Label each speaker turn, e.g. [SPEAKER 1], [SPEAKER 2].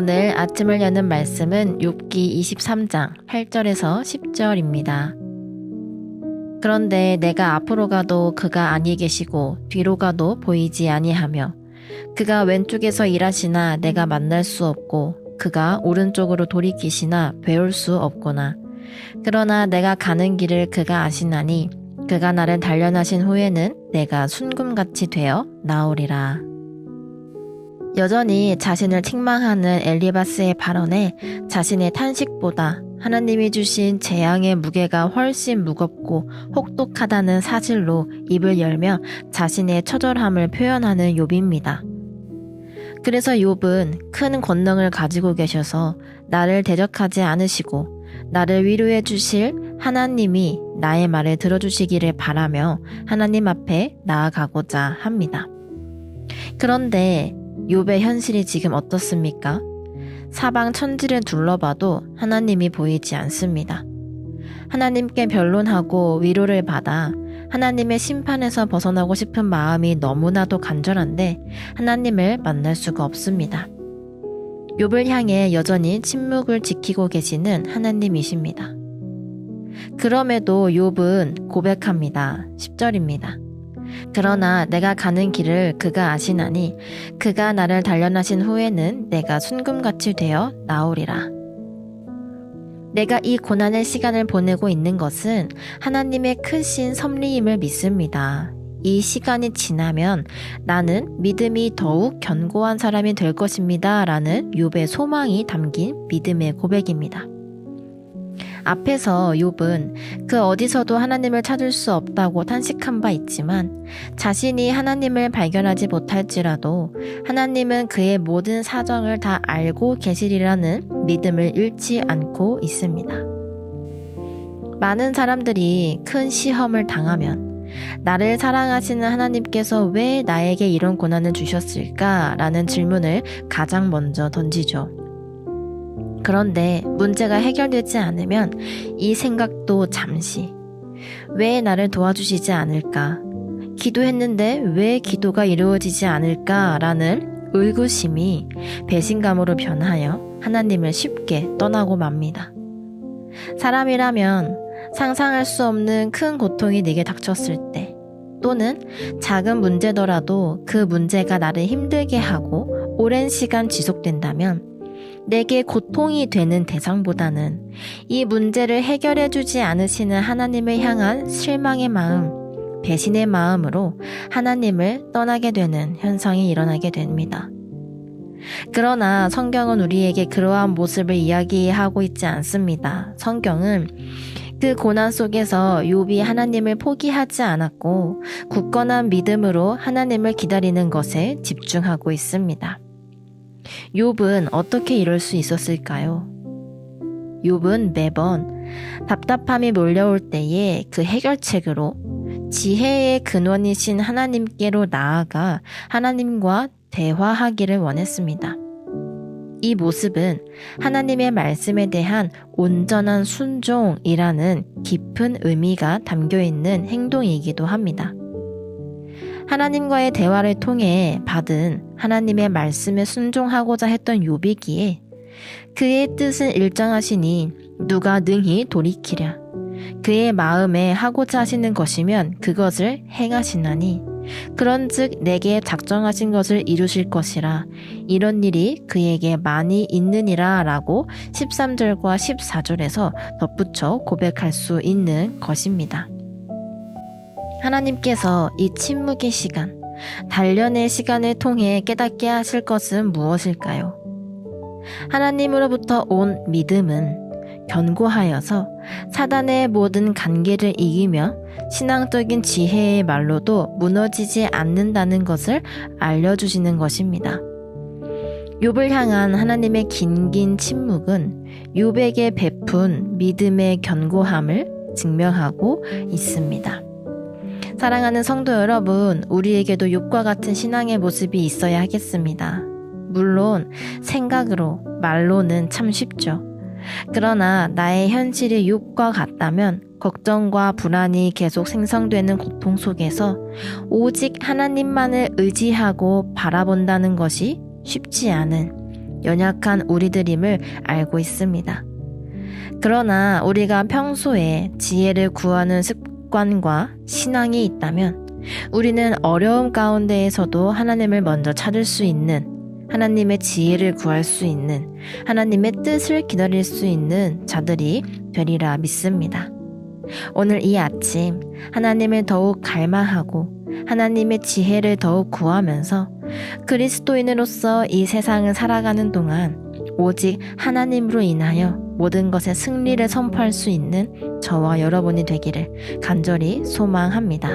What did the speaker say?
[SPEAKER 1] 오늘 아침을 여는 말씀은 욥기 23장 8절에서 10절입니다. 그런데 내가 앞으로 가도 그가 아니 계시고 뒤로 가도 보이지 아니하며 그가 왼쪽에서 일하시나 내가 만날 수 없고 그가 오른쪽으로 돌이키시나 배울 수 없구나. 그러나 내가 가는 길을 그가 아시나니 그가 나를 단련하신 후에는 내가 순금같이 되어 나오리라. 여전히 자신을 책망하는 엘리바스의 발언에 자신의 탄식보다 하나님이 주신 재앙의 무게가 훨씬 무겁고 혹독하다는 사실로 입을 열며 자신의 처절함을 표현하는 욥입니다. 그래서 욥은 큰 권능을 가지고 계셔서 나를 대적하지 않으시고 나를 위로해 주실 하나님이 나의 말을 들어주시기를 바라며 하나님 앞에 나아가고자 합니다. 그런데 욥의 현실이 지금 어떻습니까? 사방 천지를 둘러봐도 하나님이 보이지 않습니다. 하나님께 변론하고 위로를 받아 하나님의 심판에서 벗어나고 싶은 마음이 너무나도 간절한데 하나님을 만날 수가 없습니다. 욥을 향해 여전히 침묵을 지키고 계시는 하나님이십니다. 그럼에도 욥은 고백합니다. 10절입니다. 그러나 내가 가는 길을 그가 아시나니 그가 나를 단련하신 후에는 내가 순금같이 되어 나오리라. 내가 이 고난의 시간을 보내고 있는 것은 하나님의 크신 섭리임을 믿습니다. 이 시간이 지나면 나는 믿음이 더욱 견고한 사람이 될 것입니다. 라는 욥의 소망이 담긴 믿음의 고백입니다. 앞에서 욥은 그 어디서도 하나님을 찾을 수 없다고 탄식한 바 있지만 자신이 하나님을 발견하지 못할지라도 하나님은 그의 모든 사정을 다 알고 계시리라는 믿음을 잃지 않고 있습니다. 많은 사람들이 큰 시험을 당하면 나를 사랑하시는 하나님께서 왜 나에게 이런 고난을 주셨을까? 라는 질문을 가장 먼저 던지죠. 그런데 문제가 해결되지 않으면 이 생각도 잠시 왜 나를 도와주시지 않을까? 기도했는데 왜 기도가 이루어지지 않을까라는 의구심이 배신감으로 변하여 하나님을 쉽게 떠나고 맙니다. 사람이라면 상상할 수 없는 큰 고통이 내게 닥쳤을 때 또는 작은 문제더라도 그 문제가 나를 힘들게 하고 오랜 시간 지속된다면 내게 고통이 되는 대상보다는 이 문제를 해결해주지 않으시는 하나님을 향한 실망의 마음, 배신의 마음으로 하나님을 떠나게 되는 현상이 일어나게 됩니다. 그러나 성경은 우리에게 그러한 모습을 이야기하고 있지 않습니다. 성경은 그 고난 속에서 욥이 하나님을 포기하지 않았고 굳건한 믿음으로 하나님을 기다리는 것에 집중하고 있습니다. 욥은 어떻게 이럴 수 있었을까요? 욥은 매번 답답함이 몰려올 때에 그 해결책으로 지혜의 근원이신 하나님께로 나아가 하나님과 대화하기를 원했습니다. 이 모습은 하나님의 말씀에 대한 온전한 순종이라는 깊은 의미가 담겨있는 행동이기도 합니다. 하나님과의 대화를 통해 받은 하나님의 말씀에 순종하고자 했던 욥이기에 그의 뜻은 일정하시니 누가 능히 돌이키랴. 그의 마음에 하고자 하시는 것이면 그것을 행하시나니 그런즉 내게 작정하신 것을 이루실 것이라. 이런 일이 그에게 많이 있느니라 라고 13절과 14절에서 덧붙여 고백할 수 있는 것입니다. 하나님께서 이 침묵의 시간, 단련의 시간을 통해 깨닫게 하실 것은 무엇일까요? 하나님으로부터 온 믿음은 견고하여서 사단의 모든 관계를 이기며 신앙적인 지혜의 말로도 무너지지 않는다는 것을 알려주시는 것입니다. 욥을 향한 하나님의 긴긴 침묵은 욥에게 베푼 믿음의 견고함을 증명하고 있습니다. 사랑하는 성도 여러분, 우리에게도 욥과 같은 신앙의 모습이 있어야 하겠습니다. 물론 생각으로, 말로는 참 쉽죠. 그러나 나의 현실이 욥과 같다면 걱정과 불안이 계속 생성되는 고통 속에서 오직 하나님만을 의지하고 바라본다는 것이 쉽지 않은 연약한 우리들임을 알고 있습니다. 그러나 우리가 평소에 지혜를 구하는 습관과 신앙이 있다면 우리는 어려움 가운데에서도 하나님을 먼저 찾을 수 있는, 하나님의 지혜를 구할 수 있는, 하나님의 뜻을 기다릴 수 있는 자들이 되리라 믿습니다. 오늘 이 아침 하나님을 더욱 갈망하고 하나님의 지혜를 더욱 구하면서 그리스도인으로서 이 세상을 살아가는 동안 오직 하나님으로 인하여 모든 것에 승리를 선포할 수 있는 저와 여러분이 되기를 간절히 소망합니다.